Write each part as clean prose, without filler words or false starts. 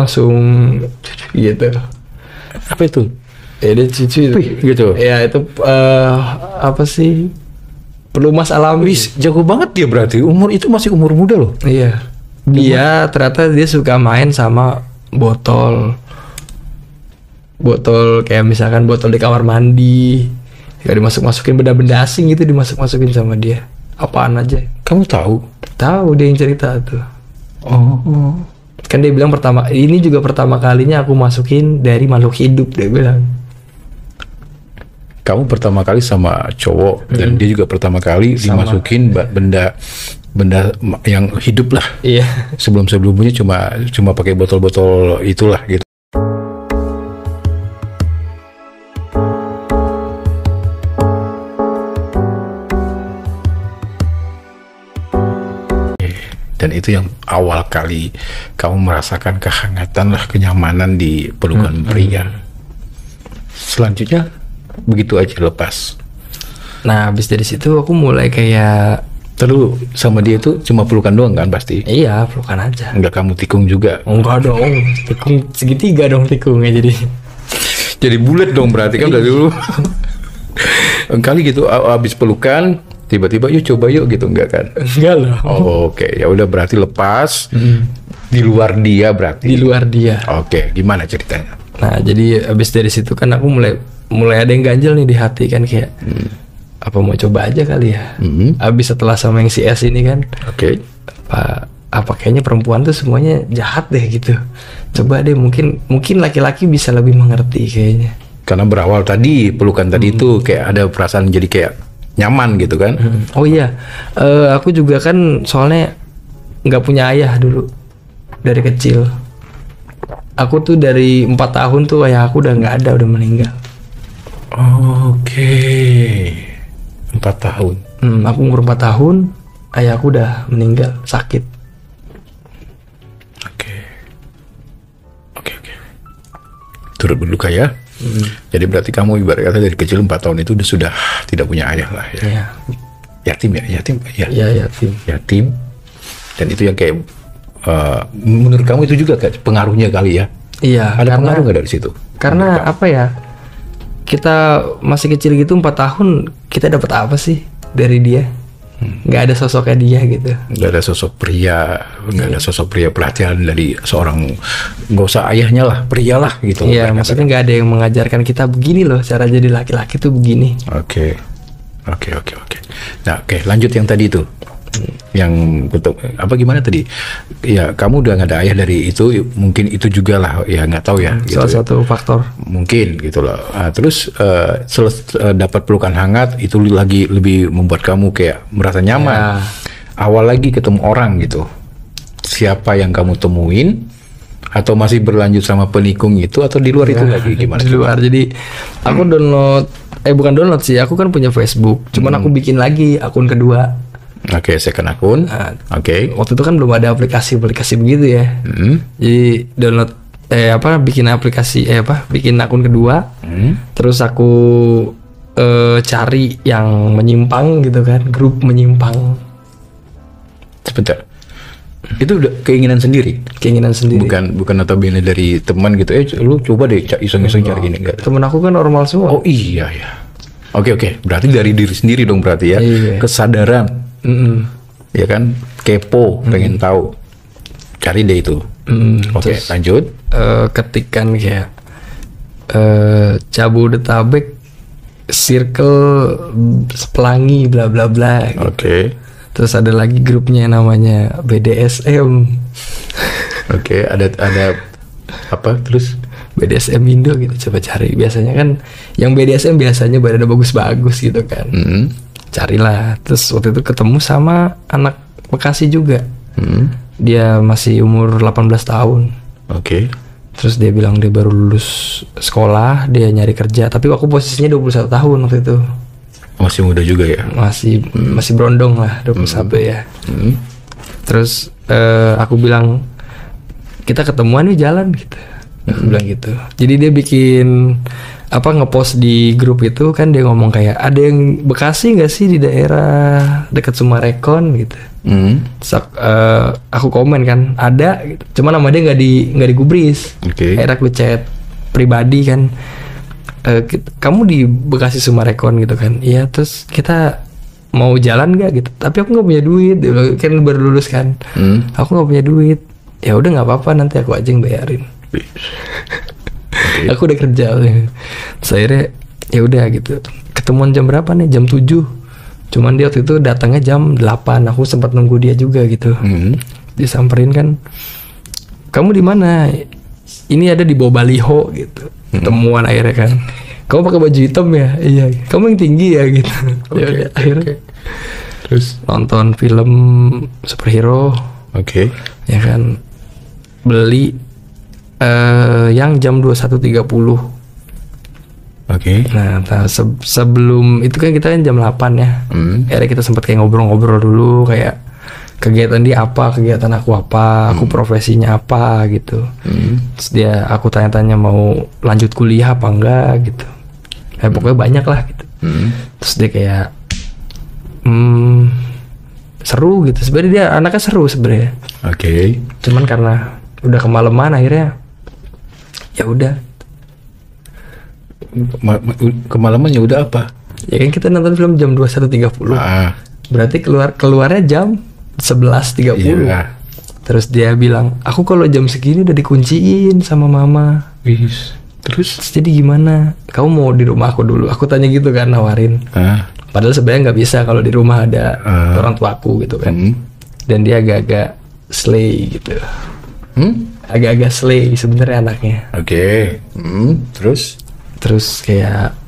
langsung gitu. Apa itu? Ya dia cucu gitu. Ya itu apa sih? Pelumas alami. Wis, jago banget dia berarti. Itu masih umur muda loh. Iya. Dia ternyata dia suka main sama botol kayak misalkan botol di kamar mandi. Kayak dimasuk-masukin benda-benda asing gitu, dimasuk-masukin sama dia. Apaan aja. Kamu tahu? Tahu dia yang cerita tuh. Oh. Kan dia bilang ini juga pertama kalinya aku masukin dari makhluk hidup, dia bilang. Kamu pertama kali sama cowok dan dia juga pertama kali dimasukin benda yang hidup lah. Iya. Sebelumnya cuma pakai botol-botol itulah gitu. Dan itu yang awal kali kamu merasakan kehangatan lah, kenyamanan di pelukan pria. Selanjutnya begitu aja lepas. Nah, habis dari situ aku mulai kayak Terus sama dia itu cuma pelukan doang kan pasti? iya, pelukan aja. Enggak kamu tikung juga? Enggak dong, tikung segitiga dong tikungnya jadi. Jadi bulat dong berarti kan dari dulu. Kali gitu abis pelukan tiba-tiba yuk coba yuk gitu enggak kan? Enggak loh. Oh, oke. Ya udah berarti lepas di luar dia berarti. Di luar dia. Oke, gimana ceritanya? Nah, jadi habis dari situ kan aku mulai ada yang ganjel nih di hati kan kayak apa mau coba aja kali ya. Habis setelah sama yang si S ini kan. Oke. Apa kayaknya perempuan tuh semuanya jahat deh gitu. Coba deh mungkin laki-laki bisa lebih mengerti kayaknya. Karena berawal tadi pelukan tadi itu kayak ada perasaan jadi kayak nyaman gitu kan. Oh iya, aku juga kan soalnya nggak punya ayah dulu dari kecil. Aku tuh dari 4 tahun tuh ayah aku udah nggak ada, udah meninggal. Oke. 4 tahun. Aku umur 4 tahun, ayah aku udah meninggal sakit. Oke. Turut berduka ya. Jadi berarti kamu ibarat kata dari kecil 4 tahun itu sudah tidak punya ayah lah ya. Iya. Yatim ya. Iya, yatim. Yatim. Dan itu yang kayak menurut kamu itu juga kayak pengaruhnya kali ya. Iya. Ada pengaruh nggak dari situ? Karena apa ya? Kita masih kecil gitu 4 tahun, kita dapat apa sih dari dia? Nggak ada sosoknya dia gitu. Nggak ada sosok pria, nggak ada sosok pria perhatian dari seorang, nggak usah ayahnya lah, pria lah gitu. Iya, maksudnya nggak ada yang mengajarkan kita begini loh cara jadi laki-laki tuh begini. Oke. Nah, lanjut yang tadi itu. Yang betul apa gimana tadi? Ya, kamu udah nggak ada ayah dari itu, mungkin itu juga lah, ya nggak tahu ya. Salah satu faktor. Mungkin gitu loh. Terus dapat pelukan hangat itu lagi lebih membuat kamu kayak merasa nyaman. Ya. Awal lagi ketemu orang gitu. Siapa yang kamu temuin? Atau masih berlanjut sama penikung itu atau di luar itu lagi gimana? Di luar. Jadi aku download, bukan download sih, aku kan punya Facebook. Cuman aku bikin lagi akun kedua. Oke, second akun. Oke. Waktu itu kan belum ada aplikasi begitu ya. Jadi download bikin aplikasi bikin akun kedua. Terus aku cari yang menyimpang gitu kan, grup menyimpang. Sebentar. Itu udah keinginan sendiri. Bukan notabene dari teman gitu. Lu coba deh iseng-iseng cari gini enggak. Temen aku kan normal semua. Oh iya ya. Oke. Berarti dari diri sendiri dong berarti ya. Iya. Kesadaran. Ya kan, kepo, pengen tahu, cari deh itu. Oke, lanjut. Ketikan kayak Jabodetabek, circle pelangi, bla bla bla. Gitu. Oke. Terus ada lagi grupnya namanya BDSM. Oke, ada apa terus? BDSM Indo gitu, coba cari. Biasanya kan yang BDSM biasanya badannya bagus-bagus gitu kan. Carilah, terus waktu itu ketemu sama anak Bekasi juga. Dia masih umur 18 tahun. Oke. Terus dia bilang dia baru lulus sekolah, dia nyari kerja. Tapi aku posisinya 21 tahun waktu itu. Masih muda juga ya? Masih berondong lah, 21 ya. Terus aku bilang, kita ketemuan nih jalan gitu. Aku bilang gitu. Jadi dia bikin apa ngepost di grup itu kan, dia ngomong kayak ada yang Bekasi nggak sih di daerah dekat Sumarekon gitu. Terus aku komen kan ada gitu. Cuma nama dia nggak digubris. Akhirnya aku chat pribadi kan, kamu di Bekasi Sumarekon gitu kan. Iya, terus kita mau jalan nggak gitu, tapi aku nggak punya duit kan, baru lulus kan. Aku nggak punya duit. Ya udah nggak apa-apa, nanti aku aja yang bayarin. Aku udah kerja. Terus akhirnya ya udah gitu, ketemuan jam berapa nih, jam 7. Cuman dia waktu itu datangnya jam 8. Aku sempat nunggu dia juga gitu. Disamperin kan, kamu di mana? Ini ada di bawah baliho gitu. Ketemuan akhirnya kan, kamu pakai baju hitam ya? Iya. Kamu yang tinggi ya gitu. Ya udah akhirnya terus nonton film superhero. Ya kan, beli yang jam 21.30. Nah, sebelum itu kan kita kan jam 8 ya. Akhirnya kita sempat kayak ngobrol-ngobrol dulu, kayak kegiatan dia apa, kegiatan aku apa, aku profesinya apa gitu. Terus aku tanya-tanya mau lanjut kuliah apa enggak gitu. Pokoknya banyak lah gitu. Terus dia kayak seru gitu. Sebenarnya dia anaknya seru sebenarnya. Cuman karena udah kemalaman akhirnya ya udah. Kemalaman ya udah apa? Ya kan kita nonton film jam 21.30. Berarti keluarnya jam 11.30. Terus dia bilang, aku kalau jam segini udah dikunciin sama mama. Terus jadi gimana? Kamu mau di rumah aku dulu? Aku tanya gitu kan, nawarin. Padahal sebenarnya nggak bisa kalau di rumah ada orang tua aku gitu kan. Dan dia agak-agak slay gitu. Agak-agak slay sebenarnya anaknya. Terus kayak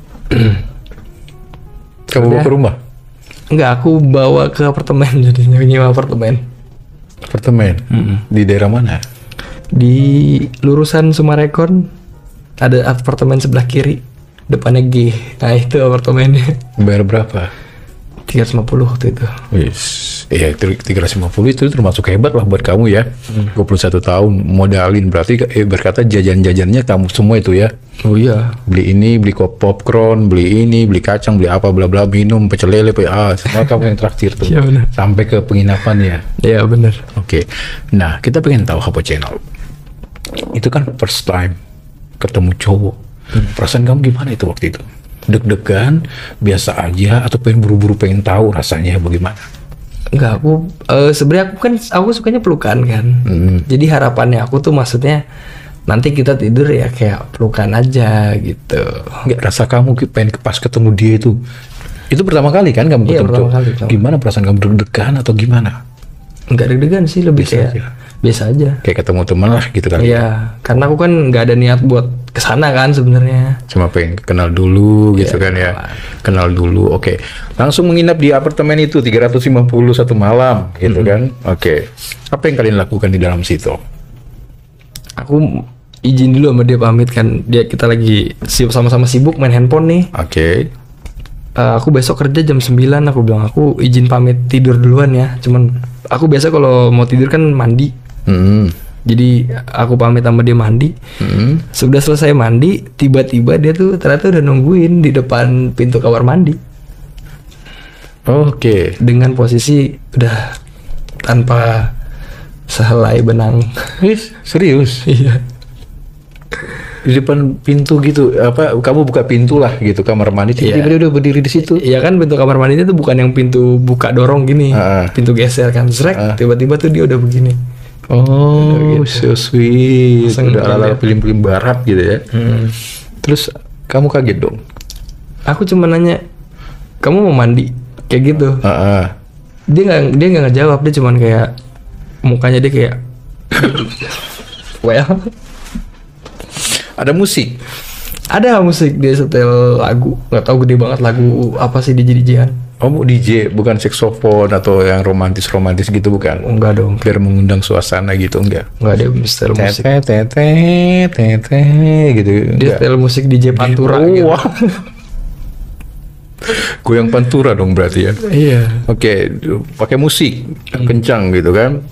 kamu bawa ke rumah? Enggak, aku bawa ke apartemen, jadinya nyewa apartemen. Di daerah mana? Di lurusan Sumarekon ada apartemen sebelah kiri, depannya G. Nah itu apartemennya. Bayar berapa? 350 waktu itu. Iya, 350 itu termasuk hebat lah buat kamu ya. 21 tahun modalin, berarti berkata jajan-jajannya kamu semua itu ya. Oh iya. Beli ini, beli popcorn, beli ini, beli kacang, beli apa bla bla, minum, pecel lele, semua kamu yang traktir tuh. Iya benar. Sampai ke penginapan ya. Iya benar. Nah, kita pengen tahu Hapo Channel. Itu kan first time ketemu cowok. Perasaan kamu gimana itu waktu itu? Deg-degan, biasa aja, atau pengen buru-buru pengen tahu rasanya bagaimana? Enggak, aku sebenarnya aku sukanya pelukan kan. Jadi harapannya aku tuh maksudnya nanti kita tidur ya kayak pelukan aja gitu. Enggak, rasa kamu pengen pas ketemu dia itu pertama kali kan kamu ketemu? Pertama kali. Gimana perasaan kamu, deg-degan atau gimana? Enggak deg-degan sih, lebih biasa kayak aja. Biasa aja. Kayak ketemu teman lah gitu kan? Iya, karena aku kan nggak ada niat buat kesana kan sebenarnya. Cuma pengen kenal dulu gitu kan ya. Kenal dulu, oke. Langsung menginap di apartemen itu 350 satu malam gitu kan? Apa yang kalian lakukan di dalam situ? Aku izin dulu sama dia, pamit kan. Kita lagi sama-sama sibuk main handphone nih. Aku besok kerja jam 9, aku bilang aku izin pamit tidur duluan ya. Cuman aku biasa kalau mau tidur kan mandi. Jadi aku pamit sama dia mandi. Sudah selesai mandi, tiba-tiba dia tuh ternyata udah nungguin di depan pintu kamar mandi. Dengan posisi udah tanpa sehelai benang. Serius? Iya. Di depan pintu gitu, kamu buka pintu lah gitu kamar mandi, tiba-tiba dia udah berdiri di situ. Iya kan, pintu kamar mandi itu bukan yang pintu buka dorong gini, pintu geser kan, tiba-tiba tuh dia udah begini. So sweet. Udah ala-ala film-film barat gitu ya. Terus kamu kaget dong? Aku cuma nanya, kamu mau mandi? Kayak gitu. Dia nggak ngejawab, dia cuman kayak mukanya dia kayak well. Ada musik? Ada musik, dia setel lagu, nggak tahu gede banget lagu apa sih, DJ-an. DJ, bukan saksofon atau yang romantis gitu bukan? Enggak dong. Biar mengundang suasana gitu, enggak? Enggak, dia setel musik. Tete gitu. Dia setel musik DJ Pantura gitu. Wow. Goyang Pantura dong berarti ya? Iya. Pakai musik kencang gitu kan?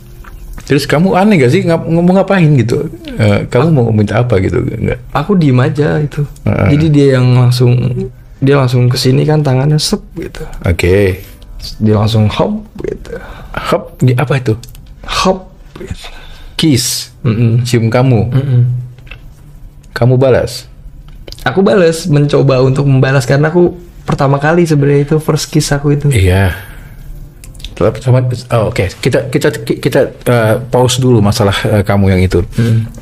Terus kamu aneh gak sih ngomong ngapain gitu? Kamu mau minta apa gitu? Enggak. Aku diem aja itu. Jadi dia langsung kesini kan, tangannya sep gitu. Oke. Dia langsung hop gitu. Hop, apa itu? Hop gitu. Kiss. Cium kamu. Kamu balas? Aku balas, mencoba untuk membalas karena aku pertama kali sebenarnya itu first kiss aku itu. Iya. Oke. Kita pause dulu masalah kamu yang itu.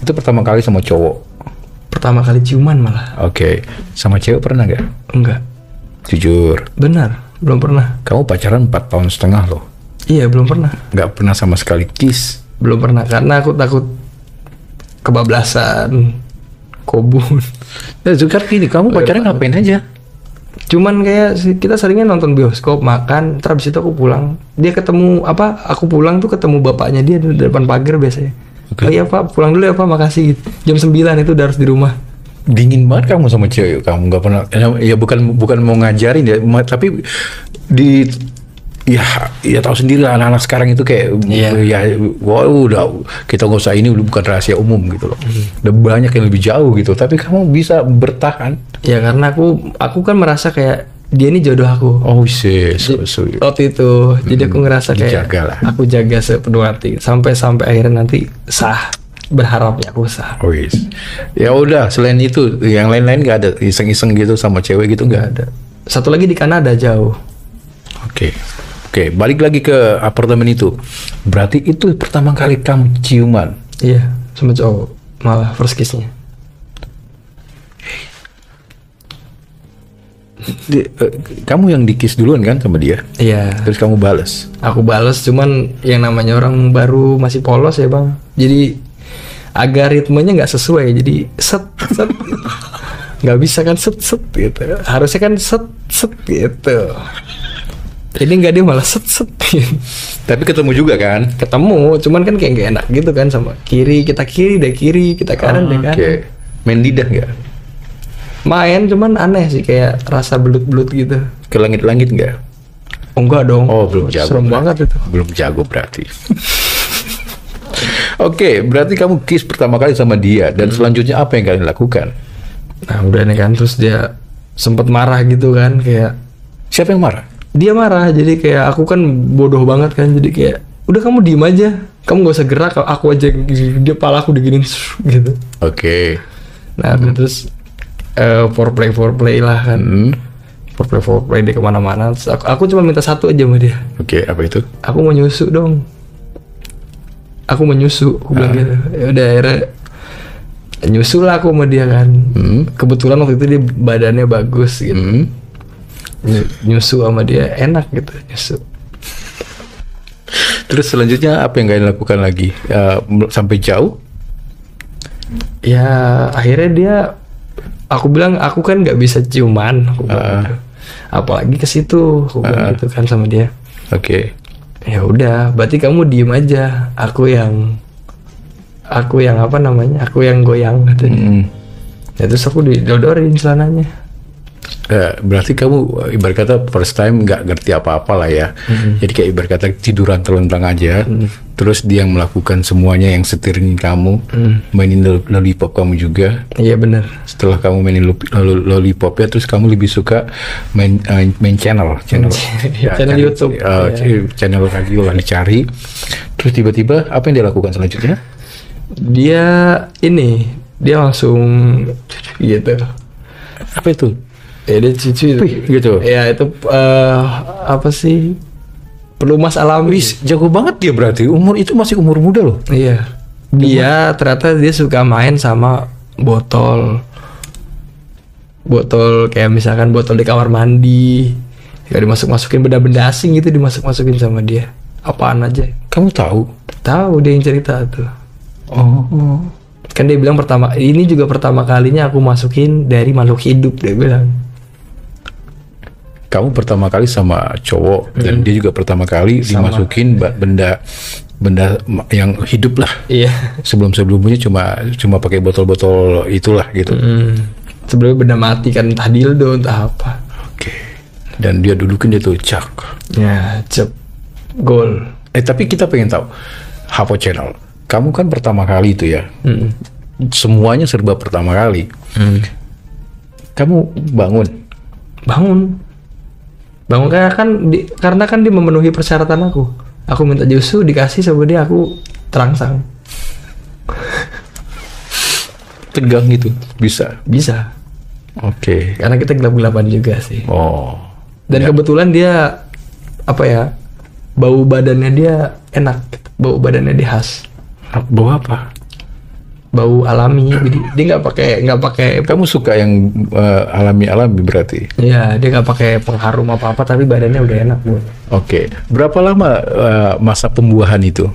Itu pertama kali sama cowok. Pertama kali ciuman malah. Oke. Sama cewek pernah nggak? Enggak. Jujur. Benar, belum pernah. Kamu pacaran 4 tahun setengah loh. Iya, belum pernah. Nggak pernah sama sekali kiss. Belum pernah karena aku takut kebablasan, kobun. Ya juga gini, kamu pacaran ngapain aja? Cuman kayak kita seringnya nonton bioskop, makan, terus habis itu aku pulang. Dia ketemu aku pulang tuh ketemu bapaknya dia di depan pagar biasanya. Okay. Oh iya Pak, pulang dulu ya Pak, makasih. Jam 9 itu udah harus di rumah. Dingin banget kamu sama cewek, kamu nggak pernah. Ya bukan mau ngajarin ya, tapi ya tahu sendiri lah, anak-anak sekarang itu kayak udah kita nggak usah, ini udah bukan rahasia umum gitu loh. Udah banyak yang lebih jauh gitu, tapi kamu bisa bertahan. Ya karena aku kan merasa kayak dia ini jodoh aku. Oh sih, waktu itu jadi aku ngerasa kayak aku jaga sepenuh hati sampai akhirnya nanti sah. Berharapnya aku sah. Oh yes. Ya udah, selain itu yang lain-lain nggak ada iseng-iseng gitu sama cewek gitu? Nggak ada. Satu lagi di Kanada jauh. Oke, balik lagi ke apartemen itu. Berarti itu pertama kali kamu ciuman? Iya, sama cowok. Malah first kiss-nya. Kamu yang di-kiss duluan kan sama dia? Iya. Terus kamu balas? Aku balas, cuman yang namanya orang baru masih polos ya bang. Jadi agak ritmenya nggak sesuai. Jadi set nggak bisa kan set gitu. Harusnya kan set gitu. Jadi nggak, dia malah set gitu. Tapi ketemu juga kan? Ketemu, cuman kan kayak nggak enak gitu kan, sama kiri kita kanan deh kan. Oke. Main lidah nggak? Main, cuman aneh sih, kayak rasa belut-belut gitu. Ke langit-langit nggak? Oh enggak dong. Oh belum jago. Serem banget itu. Belum jago berarti. Oke, berarti kamu kiss pertama kali sama dia, dan selanjutnya apa yang kalian lakukan? Nah udah nih kan, terus dia sempet marah gitu kan, kayak. Siapa yang marah? Dia marah, jadi kayak aku kan bodoh banget kan, jadi kayak udah kamu diem aja, kamu gak usah gerak, aku aja dia pala aku diginin gitu. Oke. Nah terus foreplay lah kan. Foreplay dia kemana-mana. Terus aku cuma minta satu aja sama dia. Oke, apa itu? Aku mau nyusu dong. Aku bilang gitu. Ya udah akhirnya nyusu lah aku sama dia kan. Kebetulan waktu itu dia badannya bagus gitu. Nyusu sama dia enak gitu, nyusu. Terus selanjutnya apa yang kalian lakukan lagi? Sampai jauh? Ya akhirnya dia, aku bilang aku kan nggak bisa ciuman, aku bilang gitu. Apalagi ke situ, aku bilang gitu kan sama dia. Oke. Ya udah, berarti kamu diem aja, aku yang apa namanya, aku yang goyang katanya. Ya terus aku didodorin celananya. Berarti kamu ibarat kata first time nggak ngerti apa-apa lah ya. Jadi kayak ibarat kata tiduran terlentang aja. Terus dia yang melakukan semuanya, yang setirin kamu, mainin lollipop kamu juga. Iya benar. Setelah kamu mainin lollipopnya, terus kamu lebih suka main channel YouTube, channel radio lah dicari. Terus tiba-tiba apa yang dia lakukan selanjutnya? Dia langsung gitu. Apa itu? Ya dia cuci gitu. Ya itu apa sih? Pelumas alami. Wis, jago banget dia berarti. Itu masih umur muda loh. Iya. Dia ternyata dia suka main sama botol kayak misalkan botol di kamar mandi. Ya dimasuk-masukin benda-benda asing gitu, dimasuk-masukin sama dia. Apaan aja. Kamu tahu? Tahu, dia yang cerita tuh. Oh. Kan dia bilang ini juga pertama kalinya aku masukin dari makhluk hidup, dia bilang. Kamu pertama kali sama cowok dan dia juga pertama kali dimasukin benda yang hidup lah. Iya. Sebelumnya cuma pakai botol-botol itulah gitu. Sebelumnya benda mati kan, entah dildo entah apa. Oke. Dan dia dudukin dia tuh cak. Ya, cep. Gol. Tapi kita pengen tahu Hapo Channel. Kamu kan pertama kali itu ya. Semuanya serba pertama kali. Kamu bangun karena kan dia memenuhi persyaratan aku minta Josu dikasih sama dia, aku terangsang. tegang gitu bisa. Oke. Karena kita gelap-gelapan juga sih. Dan ya. kebetulan dia apa ya, bau badannya dia enak, bau badannya dia khas. Bau apa? Bau alami. Jadi dia nggak pakai. Kamu suka yang alami berarti? Iya, dia nggak pakai pengharum apa tapi badannya udah enak, Bu. Oke. Berapa lama masa pembuahan itu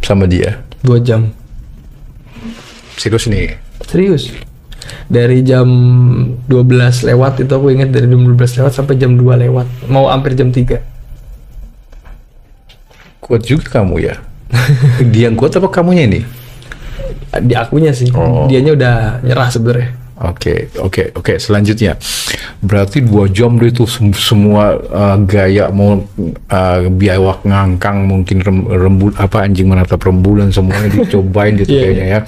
sama dia? 2 jam. Serius nih? Serius. Dari jam 12 lewat itu aku ingat, dari jam 12 lewat sampai jam 2 lewat. Mau hampir jam 3. Kuat juga kamu ya? Dia yang kuat apa kamunya ini? Di akunya sih. Dianya udah nyerah sebenarnya. Oke. Selanjutnya, berarti 2 jam dia itu semua gaya mau biawak ngangkang, mungkin rembul apa anjing menatap rembulan semuanya dicobain gitu kayaknya ya.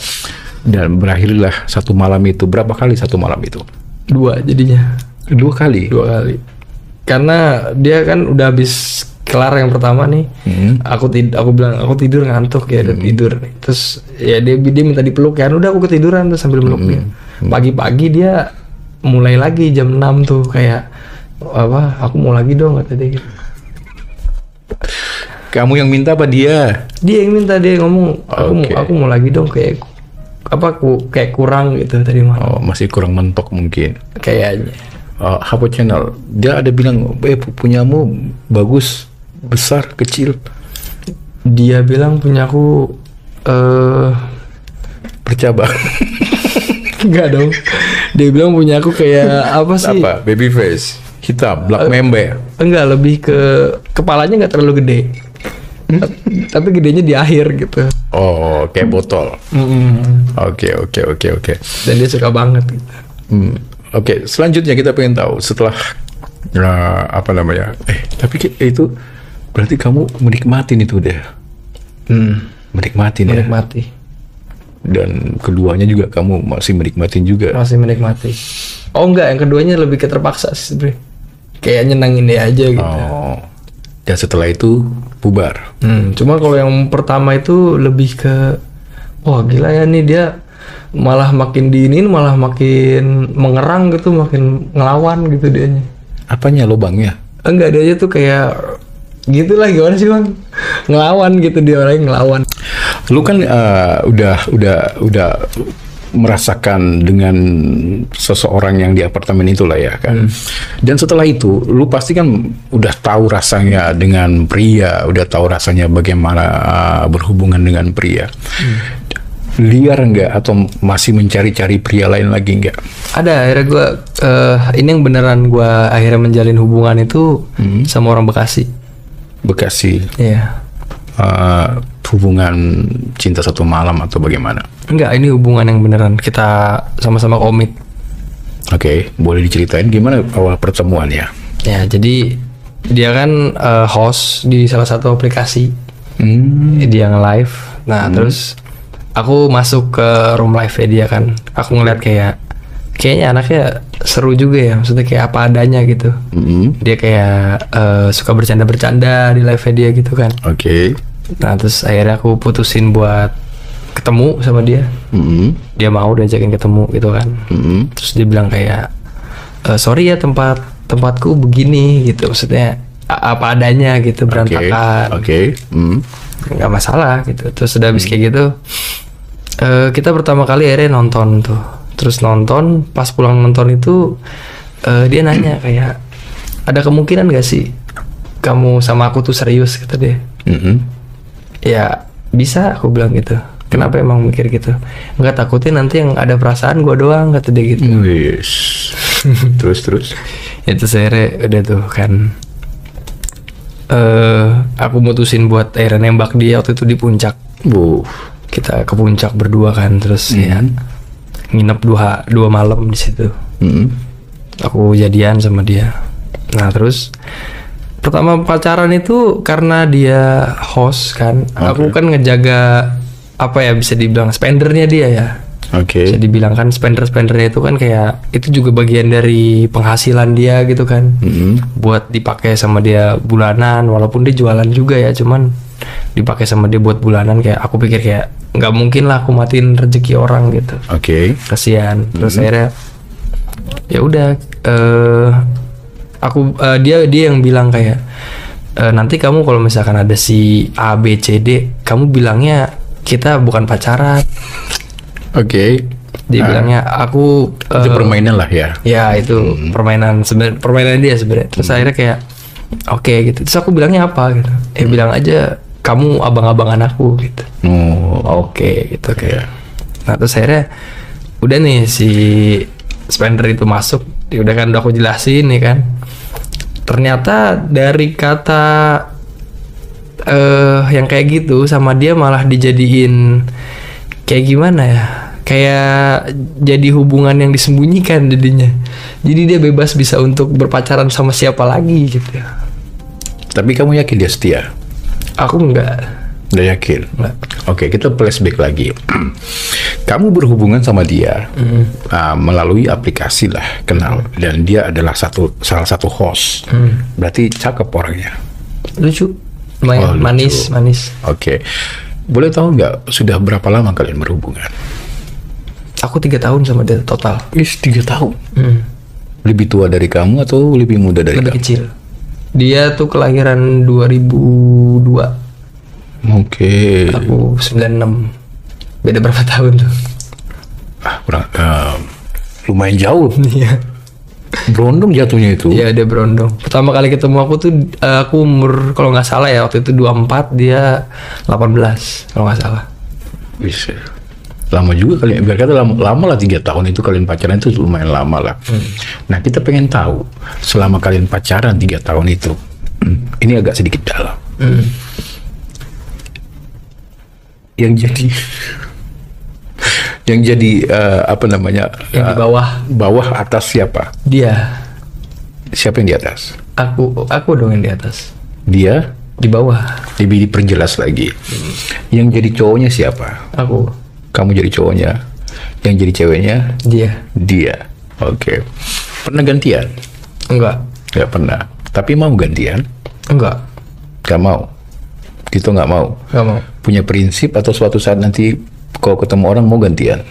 Dan berakhirlah satu malam itu. Berapa kali satu malam itu? 2 jadinya. 2 kali. Karena dia kan udah habis kelar yang pertama nih. Aku bilang aku tidur ngantuk ya, dan tidur. Terus ya dia minta dipeluk kan, udah aku ketiduran tuh sambil meluk dia. Pagi-pagi dia mulai lagi jam 6 tuh kayak apa, aku mau lagi dong kata dia gitu. Kamu yang minta apa dia? Dia yang minta, dia ngomong aku mau lagi dong, kayak apa, aku kayak kurang gitu tadi malam. Masih kurang mentok mungkin kayaknya. Hapo Channel dia ada bilang punyamu bagus, besar, kecil. Dia bilang punyaku bercabang. Enggak dong. Dia bilang punya aku kayak apa sih? Apa? Baby face, hitam, black member. Enggak, lebih ke kepalanya nggak terlalu gede. Tapi gedenya di akhir gitu. Kayak botol. Oke. Dan dia suka banget gitu. Oke, selanjutnya kita pengen tahu setelah apa namanya? Tapi itu berarti kamu menikmatin itu deh. Menikmati. Dan keduanya juga kamu masih menikmatin juga. Masih menikmati. Enggak, yang keduanya lebih ke terpaksa sih sebenarnya. Kayak nyenangin dia aja gitu. Dan setelah itu bubar. Cuma kalau yang pertama itu lebih ke, gila ya nih, dia malah makin diinin, malah makin mengerang gitu, makin ngelawan gitu dianya. Apanya, lubangnya? Enggak, dia aja tuh kayak gitulah, gimana sih Bang? Ngelawan gitu, dia orangnya ngelawan. Lu kan udah merasakan dengan seseorang yang di apartemen itulah ya kan. Dan setelah itu lu pasti kan udah tahu rasanya dengan pria, udah tahu rasanya bagaimana berhubungan dengan pria. Liar nggak atau masih mencari-cari pria lain lagi nggak? Ada, akhirnya gue ini yang beneran gue akhirnya menjalin hubungan itu sama orang Bekasi. Iya. Hubungan cinta satu malam atau bagaimana? Enggak, ini hubungan yang beneran, kita sama-sama komit. Oke, boleh diceritain gimana awal pertemuannya? Ya, jadi dia kan host di salah satu aplikasi. Dia nge-live. Nah, terus aku masuk ke room live-nya dia kan. Aku ngeliat kayaknya anaknya seru juga ya, maksudnya kayak apa adanya gitu. Dia kayak suka bercanda-bercanda di live-nya dia gitu kan. Oke. Nah, terus akhirnya aku putusin buat ketemu sama dia. Dia mau diajakin ketemu gitu kan. Terus dia bilang kayak sorry ya, tempatku begini gitu, maksudnya apa adanya gitu, berantakan. Nggak masalah gitu. Terus udah habis kayak gitu, kita pertama kali akhirnya nonton tuh. Terus nonton, pas pulang nonton itu dia nanya kayak, ada kemungkinan gak sih kamu sama aku tuh serius, kata dia. Ya bisa, aku bilang gitu. Kenapa emang mikir gitu? Nggak, takutin nanti yang ada perasaan gue doang, kata dia gitu. Terus Itu akhirnya udah tuh kan, aku mutusin buat akhirnya nembak dia waktu itu di puncak. Kita ke puncak berdua kan, terus ya nginep 2 malam di situ. Aku jadian sama dia. Nah, terus Pertama pacaran itu karena dia host kan. Aku kan ngejaga apa ya, bisa dibilang spendernya dia ya. Bisa dibilang kan spendernya itu kan kayak itu juga bagian dari penghasilan dia gitu kan. Buat dipakai sama dia bulanan, walaupun dia jualan juga ya, cuman dipakai sama dia buat bulanan. Kayak aku pikir kayak nggak mungkin lah aku matiin rezeki orang gitu. Kasihan. Terus akhirnya ya udah, dia yang bilang kayak nanti kamu kalau misalkan ada si A B C D, kamu bilangnya kita bukan pacaran. Dia bilangnya aku itu permainan lah ya. Ya itu permainan dia sebenarnya. Terus akhirnya kayak oke gitu. Terus aku bilangnya apa gitu? Bilang aja kamu abang-abangan aku gitu. Oke gitu kayak. Nah terus akhirnya udah nih si spender itu masuk. Udah kan, udah aku jelasin nih kan. Ternyata dari kata yang kayak gitu sama dia malah dijadiin kayak gimana ya? Kayak jadi hubungan yang disembunyikan jadinya. Jadi dia bebas bisa untuk berpacaran sama siapa lagi gitu. Tapi kamu yakin dia setia? Aku enggak. Nggak yakin? Enggak. Oke, kita flashback lagi. Kamu berhubungan sama dia melalui aplikasi lah, kenal. Dan dia adalah salah satu host. Berarti cakep orangnya. Lucu. Lumayan manis. Oke. Boleh tahu nggak sudah berapa lama kalian berhubungan? Aku 3 tahun sama dia total. 3 tahun? Lebih tua dari kamu atau lebih muda dari kamu? Lebih kecil. Dia tuh kelahiran 2002. Aku 96. Beda berapa tahun tuh? Lumayan jauh. Iya. Berondong jatuhnya itu. Iya, dia berondong. Pertama kali ketemu aku tuh aku umur kalau nggak salah ya waktu itu 24, dia 18 kalau nggak salah. Bisa. Lama juga kalian, berkata lama lah 3 tahun itu kalian pacaran, itu lumayan lama lah. Nah kita pengen tahu selama kalian pacaran 3 tahun itu, ini agak sedikit dalam. Yang jadi apa namanya? Yang di bawah. Bawah atas siapa? Dia. Siapa yang di atas? Aku dong yang di atas. Dia di bawah. Lebih diperjelas lagi. Yang jadi cowoknya siapa? Aku. Kamu jadi cowoknya. Yang jadi ceweknya? Dia. Oke. Pernah gantian? Enggak. Enggak pernah. Tapi mau gantian? Enggak. Gak mau. Gitu nggak mau. Nggak mau. Punya prinsip atau suatu saat nanti kalau ketemu orang mau gantian?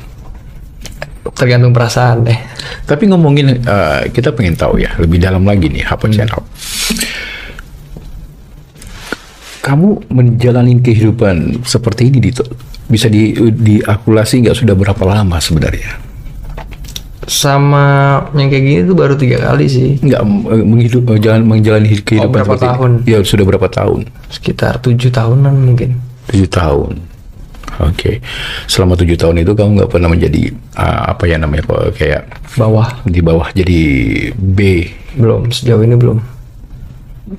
Tergantung perasaan deh. Tapi ngomongin kita pengen tahu ya lebih dalam lagi nih Hapo Channel. Kamu menjalani kehidupan seperti ini bisa diakulasi nggak sudah berapa lama sebenarnya? Sama yang kayak gini tuh baru 3 kali sih. Nggak menjalani kehidupan berapa tahun? Ini. Ya sudah berapa tahun? Sekitar 7 tahunan mungkin. 7 tahun. Oke. Selama 7 tahun itu kamu nggak pernah menjadi apa ya namanya kayak bawah. Di bawah jadi B? Belum, sejauh ini belum.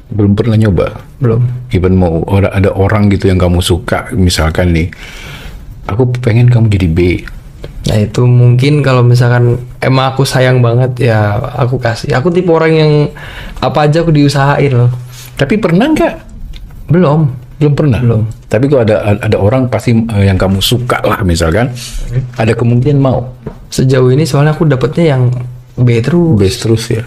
Belum pernah nyoba? Belum. Even mau ada orang gitu yang kamu suka, misalkan nih, aku pengen kamu jadi B. Nah itu mungkin kalau misalkan emang aku sayang banget ya aku kasih. Aku tipe orang yang apa aja aku diusahain loh. Tapi pernah nggak? Belum pernah. Belum. Tapi kalau ada orang pasti yang kamu suka lah misalkan, ada kemungkinan mau. Sejauh ini soalnya aku dapetnya yang B terus. B terus ya.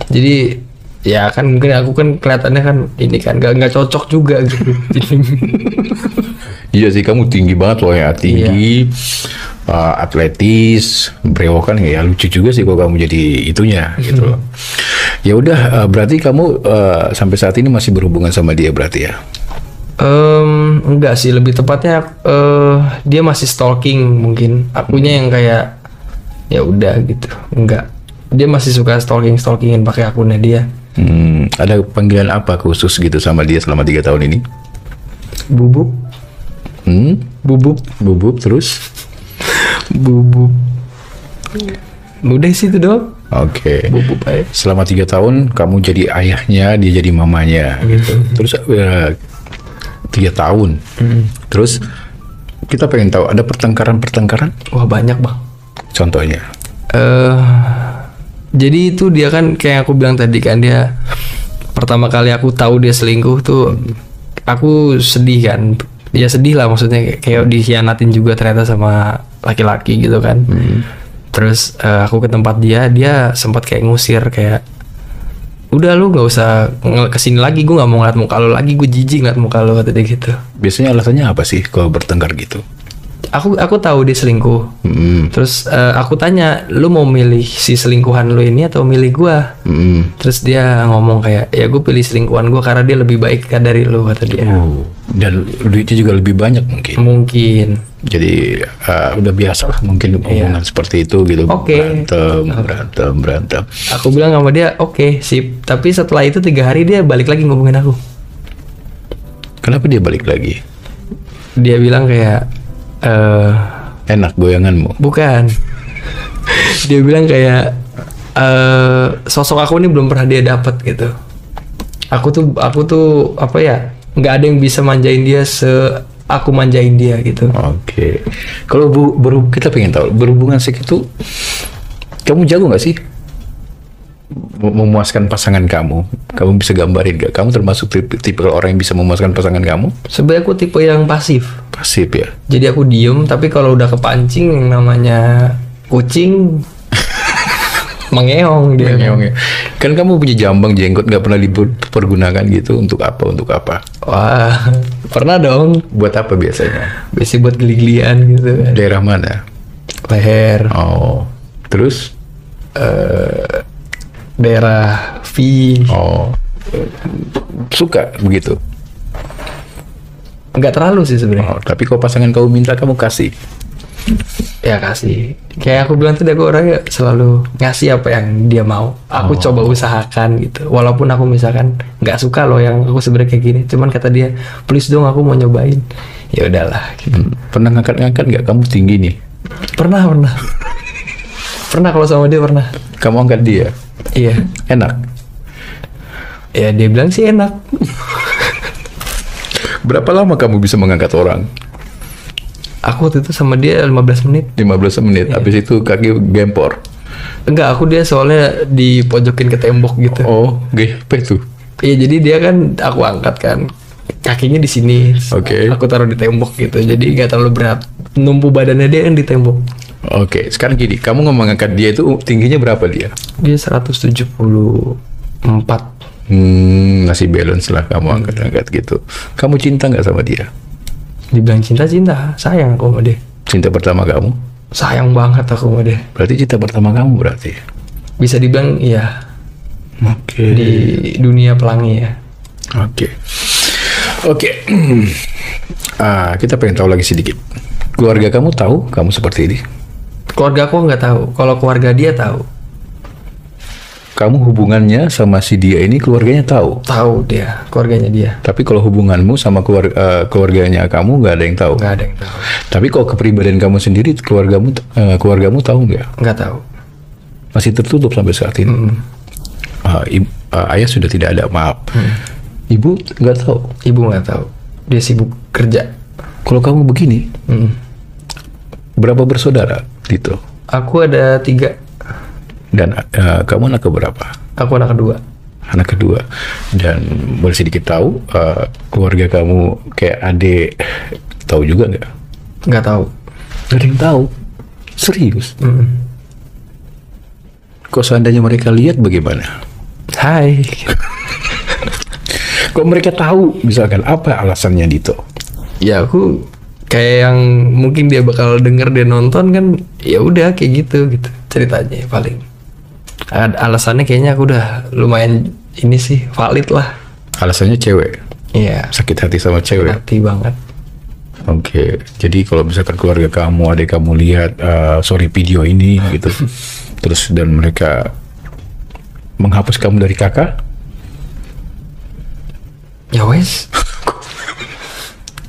Jadi ya kan mungkin aku kan kelihatannya kan ini kan nggak cocok juga gitu. Iya sih, kamu tinggi banget loh ya, tinggi. Atletis, brewokan ya, lucu juga sih kalau kamu jadi itunya gitu loh. Ya udah, berarti kamu sampai saat ini masih berhubungan sama dia berarti ya? Enggak sih, lebih tepatnya dia masih stalking mungkin. Akunya yang kayak ya udah gitu, enggak. Dia masih suka stalkingin pakai akunnya dia. Ada panggilan apa khusus gitu sama dia selama 3 tahun ini? Bubuk. Bubuk terus? Bubuk. Udah sih itu doang. Oke. Bubuk aja. Selama 3 tahun kamu jadi ayahnya, dia jadi mamanya. Gitu. Terus 3 tahun. Terus kita pengen tahu ada pertengkaran? Wah banyak bang. Contohnya? Jadi itu dia kan kayak aku bilang tadi kan, dia pertama kali aku tahu dia selingkuh tuh aku sedih kan. Ya sedih lah, maksudnya kayak dikhianatin juga ternyata sama laki-laki gitu kan. Terus aku ke tempat dia sempat kayak ngusir, kayak udah lu nggak usah kesini lagi, gue nggak mau ngeliat muka lu lagi, gue jijik ngeliat muka lu, kata dia gitu. Biasanya alasannya apa sih kalau bertengkar gitu? Aku tahu dia selingkuh. Terus aku tanya, lu mau milih si selingkuhan lu ini atau milih gua? Terus dia ngomong kayak, ya gue pilih selingkuhan gua karena dia lebih baik dari lu, kata dia. Dan duitnya juga lebih banyak mungkin. Mungkin. Jadi udah biasa lah mungkin hubungan seperti itu gitu. Berantem. Aku bilang sama dia, oke, sip. Tapi setelah itu 3 hari dia balik lagi ngomongin aku. Kenapa dia balik lagi? Dia bilang kayak enak goyanganmu. Bukan. Dia bilang kayak sosok aku ini belum pernah dia dapat gitu. Aku tuh apa ya, nggak ada yang bisa manjain dia aku manjain dia gitu. Oke. Kalau kita pengen tahu berhubungan seks itu, kamu jago nggak sih memuaskan pasangan kamu? Kamu bisa gambarin gak? Kamu termasuk tipe orang yang bisa memuaskan pasangan kamu? Sebenarnya aku tipe yang pasif. Pasif ya? Jadi aku diem, tapi kalau udah kepancing yang namanya kucing mengeong dia. Mengeong ya? Kan kamu punya jambang jenggot, nggak pernah dipergunakan gitu untuk apa? Wah, pernah dong. Buat apa biasanya? Biasanya buat geli-gelian gitu kan. Daerah mana? Leher. Oh, terus? Daerah V. Oh, suka begitu? Nggak terlalu sih sebenarnya. Tapi kalau pasangan kamu minta, kamu kasih? Ya kasih. Kayak aku bilang tadi, aku orangnya selalu ngasih apa yang dia mau. Aku coba usahakan gitu. Walaupun aku misalkan nggak suka loh yang aku sebenarnya kayak gini, cuman kata dia, please dong aku mau nyobain. Ya udahlah. Gitu. Pernah ngangkat nggak? Kamu tinggi nih. Pernah. Pernah kalau sama dia pernah. Kamu angkat dia? Iya. Enak? Ya dia bilang sih enak. Berapa lama kamu bisa mengangkat orang? Aku waktu itu sama dia 15 menit. 15 menit, Iya. habis itu kaki gempor? Enggak, aku dia soalnya dipojokin ke tembok gitu. Oh, apa itu? Iya, jadi dia kan aku angkat kan, kakinya di sini. Oke. Aku taruh di tembok gitu, jadi nggak terlalu berat. Numpu badannya dia kan di tembok. Oke, sekarang gini, kamu ngomong angkat dia itu tingginya berapa dia? Dia 174. Masih balance lah kamu angkat-angkat gitu. Kamu cinta nggak sama dia? Dibilang cinta, sayang aku sama dia. Cinta pertama kamu? Sayang banget aku sama dia. Berarti cinta pertama kamu berarti? Bisa dibilang iya. Oke. Di dunia pelangi ya. Oke. Kita pengen tahu lagi sedikit. Keluarga kamu tahu kamu seperti ini? Keluarga aku nggak tahu. Kalau keluarga dia tahu. Kamu hubungannya sama si dia ini keluarganya tahu? Tahu dia, keluarganya dia. Tapi kalau hubunganmu sama keluarganya kamu nggak ada yang tahu? Nggak ada yang tahu. Tapi kalau kepribadian kamu sendiri, keluargamu tahu nggak? Nggak tahu. Masih tertutup sampai saat ini? Ayah sudah tidak ada, maaf. Ibu nggak tahu? Ibu nggak tahu. Dia sibuk kerja. Kalau kamu begini, berapa bersaudara, Dito? Aku ada 3. Dan kamu anak keberapa? Aku anak kedua. Anak kedua. Dan boleh sedikit tahu, keluarga kamu kayak adik, tahu juga nggak? Nggak tahu. Nggak ada yang tahu? Serius? Kok seandainya mereka lihat bagaimana? Hai. Kok mereka tahu, misalkan apa alasannya, Dito? Ya aku kayak yang mungkin dia bakal denger, dia nonton kan, ya udah kayak gitu ceritanya paling. Alasannya kayaknya aku udah lumayan ini sih, valid lah. Alasannya cewek? Iya. Sakit hati sama cewek? Hati banget. Oke. Jadi kalau misalkan keluarga kamu, adik kamu lihat video ini gitu, terus dan mereka menghapus kamu dari kakak? Ya wes.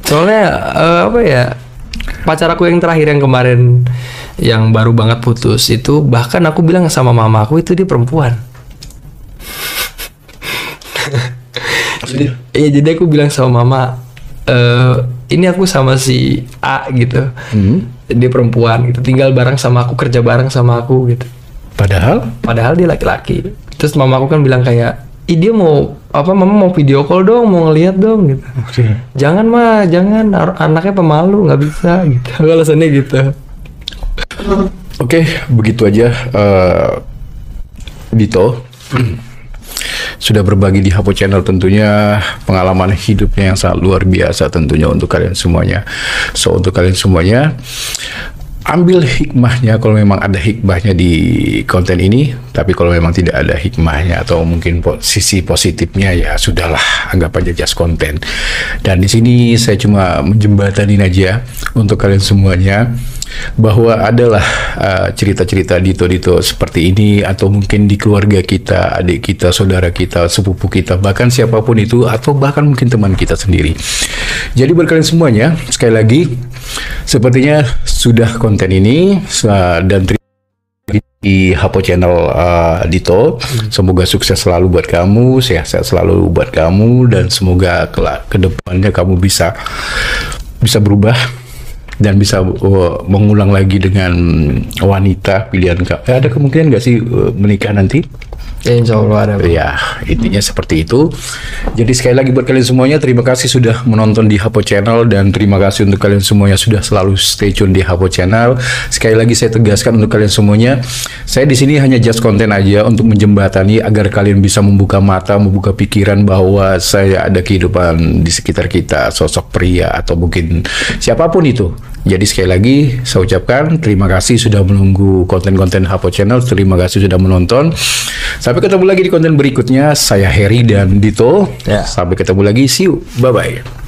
Soalnya apa ya, pacar aku yang terakhir yang kemarin yang baru banget putus itu, bahkan aku bilang sama mama aku itu dia perempuan. Jadi aku bilang sama mama, ini aku sama si A gitu, dia perempuan gitu, tinggal bareng sama aku, kerja bareng sama aku gitu. Padahal dia laki-laki. Terus mama aku kan bilang kayak, Ih, dia mau apa, mama mau video call dong, mau ngeliat dong gitu. Jangan mah, jangan, anaknya pemalu, nggak bisa gitu. Alasannya gitu. Oke, begitu aja Dito sudah berbagi di Hapo Channel, tentunya pengalaman hidupnya yang sangat luar biasa tentunya untuk kalian semuanya. So untuk kalian semuanya, ambil hikmahnya kalau memang ada hikmahnya di konten ini, tapi kalau memang tidak ada hikmahnya atau mungkin sisi positifnya, ya sudahlah, anggap aja just konten. Dan di sini saya cuma menjembatanin aja untuk kalian semuanya bahwa adalah cerita-cerita Dito seperti ini, atau mungkin di keluarga kita, adik kita, saudara kita, sepupu kita, bahkan siapapun itu, atau bahkan mungkin teman kita sendiri. Jadi buat kalian semuanya, sekali lagi, sepertinya sudah konten ini dan di Hapo Channel Dito. Semoga sukses selalu buat kamu, sehat-sehat selalu buat kamu, dan semoga ke depannya kamu bisa berubah dan bisa mengulang lagi dengan wanita pilihan kamu. Ada kemungkinan nggak sih menikah nanti? Ya, insya Allah ada. Ya, intinya seperti itu. Jadi sekali lagi buat kalian semuanya, terima kasih sudah menonton di Hapo Channel, dan terima kasih untuk kalian semuanya sudah selalu stay tune di Hapo Channel. Sekali lagi saya tegaskan untuk kalian semuanya, saya di sini hanya just konten aja untuk menjembatani agar kalian bisa membuka mata, membuka pikiran bahwa saya ada kehidupan di sekitar kita, sosok pria atau mungkin siapapun itu. Jadi sekali lagi saya ucapkan terima kasih sudah menunggu konten-konten Hapo Channel. Terima kasih sudah menonton. Sampai ketemu lagi di konten berikutnya. Saya Heri dan Dito. Ya. Sampai ketemu lagi. See you. Bye-bye.